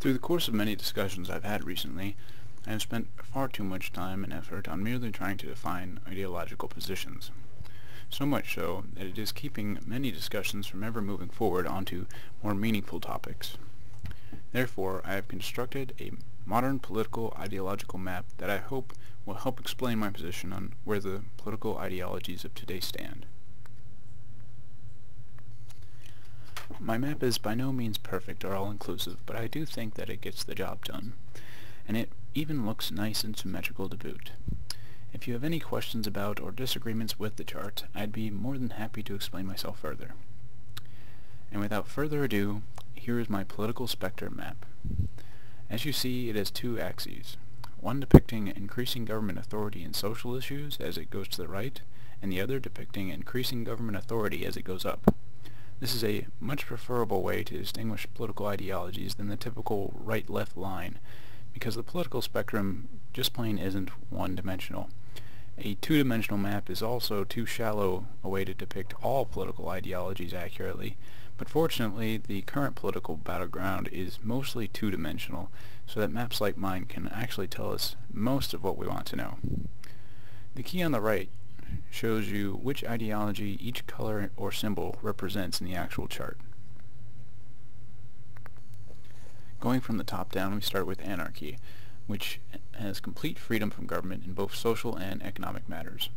Through the course of many discussions I've had recently, I have spent far too much time and effort on merely trying to define ideological positions. So much so that it is keeping many discussions from ever moving forward onto more meaningful topics. Therefore, I have constructed a modern political ideological map that I hope will help explain my position on where the political ideologies of today stand. My map is by no means perfect or all-inclusive, but I do think that it gets the job done, and it even looks nice and symmetrical to boot. If you have any questions about or disagreements with the chart, I'd be more than happy to explain myself further. And without further ado, here is my political spectrum map. As you see, it has two axes, one depicting increasing government authority in social issues as it goes to the right, and the other depicting increasing government authority as it goes up. This is a much preferable way to distinguish political ideologies than the typical right-left line, because the political spectrum just plain isn't one-dimensional. A two-dimensional map is also too shallow a way to depict all political ideologies accurately, but fortunately the current political battleground is mostly two-dimensional, so that maps like mine can actually tell us most of what we want to know. The key on the right shows you which ideology each color or symbol represents in the actual chart. Going from the top down, we start with anarchy, which has complete freedom from government in both social and economic matters.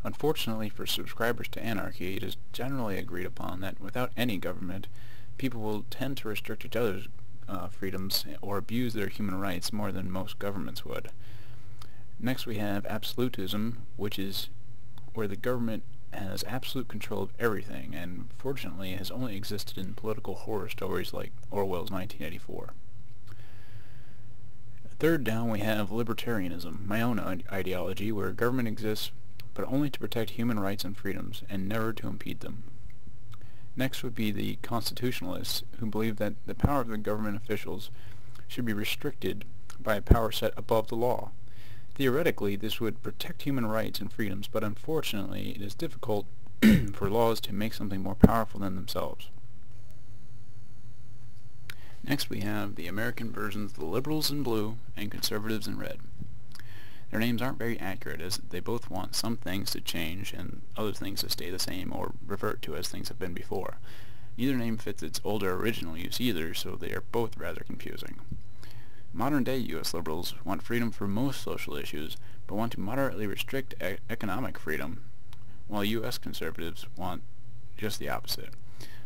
Unfortunately for subscribers to anarchy, it is generally agreed upon that without any government, people will tend to restrict each other's freedoms or abuse their human rights more than most governments would. Next we have absolutism, which is where the government has absolute control of everything, and fortunately has only existed in political horror stories like Orwell's 1984. Third down we have libertarianism, my own ideology, where government exists but only to protect human rights and freedoms, and never to impede them. Next would be the constitutionalists, who believe that the power of the government officials should be restricted by a power set above the law. Theoretically, this would protect human rights and freedoms, but unfortunately it is difficult for laws to make something more powerful than themselves. Next we have the American versions, the liberals in blue and conservatives in red. Their names aren't very accurate, as they both want some things to change and other things to stay the same or revert to as things have been before. Neither name fits its older original use either, so they are both rather confusing. Modern-day U.S. liberals want freedom for most social issues, but want to moderately restrict economic freedom, while U.S. conservatives want just the opposite.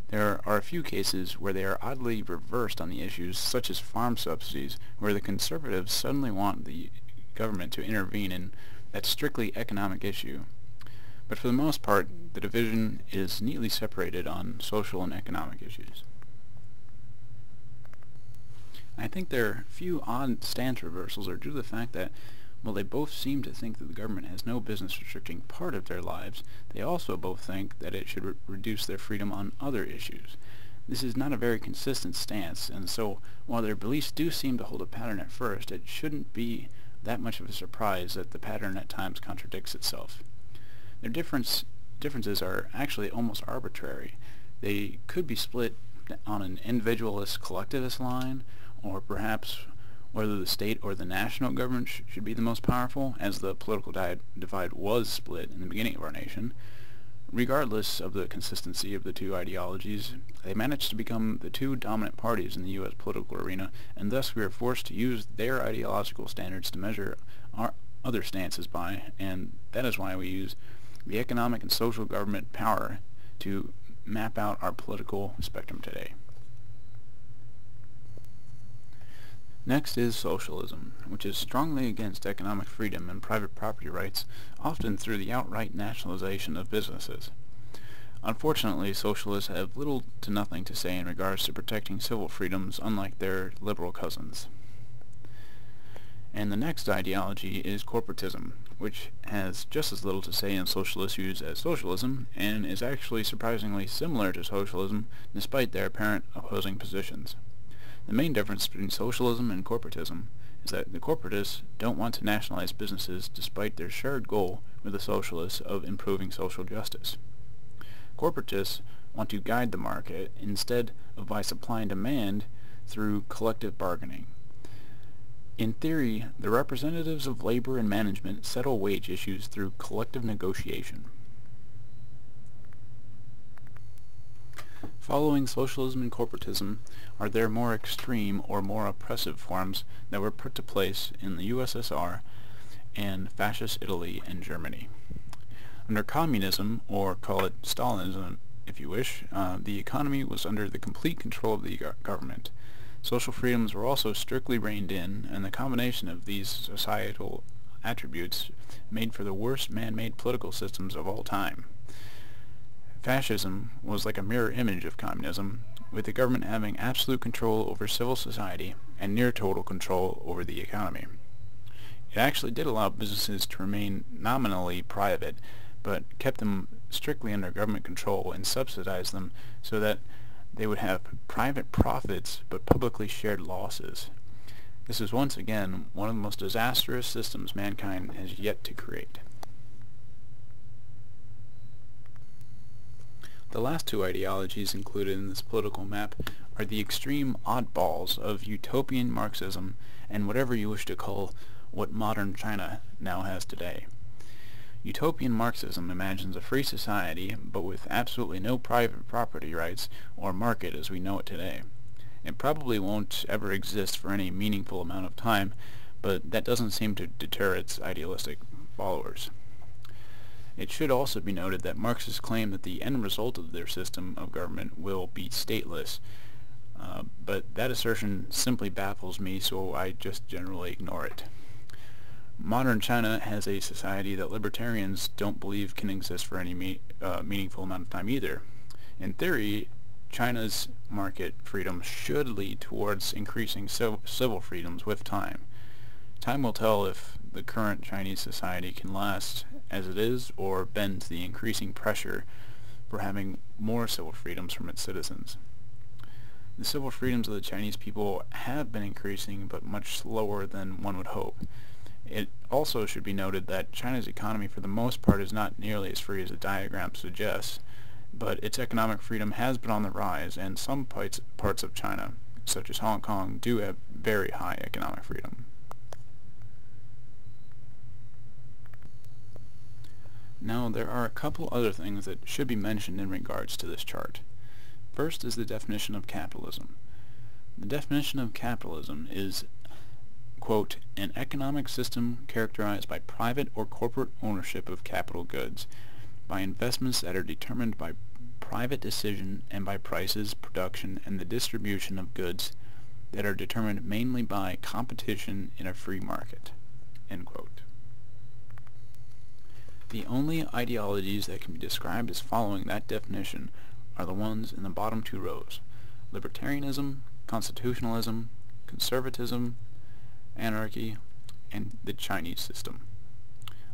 There are a few cases where they are oddly reversed on the issues, such as farm subsidies, where the conservatives suddenly want the government to intervene in that strictly economic issue. But for the most part, the division is neatly separated on social and economic issues. I think their few odd stance reversals are due to the fact that, while they both seem to think that the government has no business restricting part of their lives, they also both think that it should reduce their freedom on other issues. This is not a very consistent stance, and so while their beliefs do seem to hold a pattern at first, it shouldn't be that much of a surprise that the pattern at times contradicts itself. Their differences are actually almost arbitrary. They could be split on an individualist collectivist line, or perhaps whether the state or the national government should be the most powerful, as the political divide was split in the beginning of our nation. Regardless of the consistency of the two ideologies, they managed to become the two dominant parties in the U.S. political arena, and thus we are forced to use their ideological standards to measure our other stances by, and that is why we use the economic and social government power to map out our political spectrum today. Next is socialism, which is strongly against economic freedom and private property rights, often through the outright nationalization of businesses. Unfortunately, socialists have little to nothing to say in regards to protecting civil freedoms, unlike their liberal cousins. And the next ideology is corporatism, which has just as little to say in social issues as socialism, and is actually surprisingly similar to socialism despite their apparent opposing positions. The main difference between socialism and corporatism is that the corporatists don't want to nationalize businesses despite their shared goal with the socialists of improving social justice. Corporatists want to guide the market instead of by supply and demand. through collective bargaining. In theory, the representatives of labor and management settle wage issues through collective negotiation. Following socialism and corporatism are there more extreme or more oppressive forms that were put to place in the USSR and fascist Italy and Germany. Under communism, or call it Stalinism if you wish, the economy was under the complete control of the government. Social freedoms were also strictly reined in, and the combination of these societal attributes made for the worst man-made political systems of all time. Fascism was like a mirror image of communism, with the government having absolute control over civil society and near total control over the economy. It actually did allow businesses to remain nominally private, but kept them strictly under government control and subsidized them so that they would have private profits but publicly shared losses. This is once again one of the most disastrous systems mankind has yet to create. The last two ideologies included in this political map are the extreme oddballs of utopian Marxism and whatever you wish to call what modern China now has today. Utopian Marxism imagines a free society, but with absolutely no private property rights or market as we know it today. It probably won't ever exist for any meaningful amount of time, but that doesn't seem to deter its idealistic followers. It should also be noted that Marxists claim that the end result of their system of government will be stateless, but that assertion simply baffles me, so I just generally ignore it. Modern China has a society that libertarians don't believe can exist for any meaningful amount of time either. In theory, China's market freedom should lead towards increasing civil freedoms with time. Time will tell if the current Chinese society can last as it is or bend to the increasing pressure for having more civil freedoms from its citizens. The civil freedoms of the Chinese people have been increasing, but much slower than one would hope. It also should be noted that China's economy for the most part is not nearly as free as the diagram suggests, but its economic freedom has been on the rise, and some parts of China, such as Hong Kong, do have very high economic freedom. Now, there are a couple other things that should be mentioned in regards to this chart. First is the definition of capitalism. The definition of capitalism is, quote, an economic system characterized by private or corporate ownership of capital goods, by investments that are determined by private decision and by prices, production, and the distribution of goods that are determined mainly by competition in a free market, end quote. The only ideologies that can be described as following that definition are the ones in the bottom two rows: libertarianism, constitutionalism, conservatism, anarchy, and the Chinese system.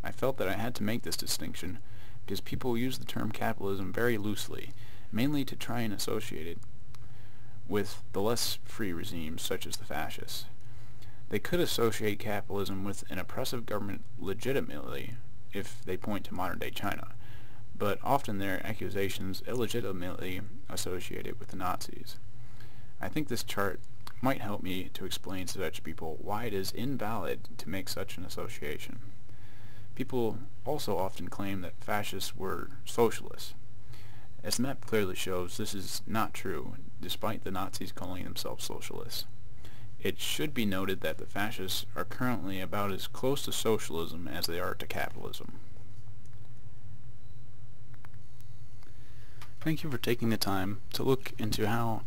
I felt that I had to make this distinction because people use the term capitalism very loosely, mainly to try and associate it with the less free regimes such as the fascists. They could associate capitalism with an oppressive government legitimately if they point to modern-day China, but often their accusations illegitimately associate it with the Nazis. I think this chart might help me to explain to such people why it is invalid to make such an association. People also often claim that fascists were socialists. As the map clearly shows, this is not true, despite the Nazis calling themselves socialists. It should be noted that the fascists are currently about as close to socialism as they are to capitalism. Thank you for taking the time to look into how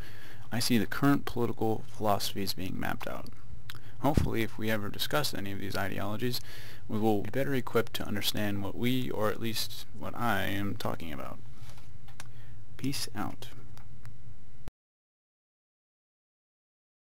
I see the current political philosophies being mapped out. Hopefully, if we ever discuss any of these ideologies, we will be better equipped to understand what we, or at least what I, am talking about. Peace out.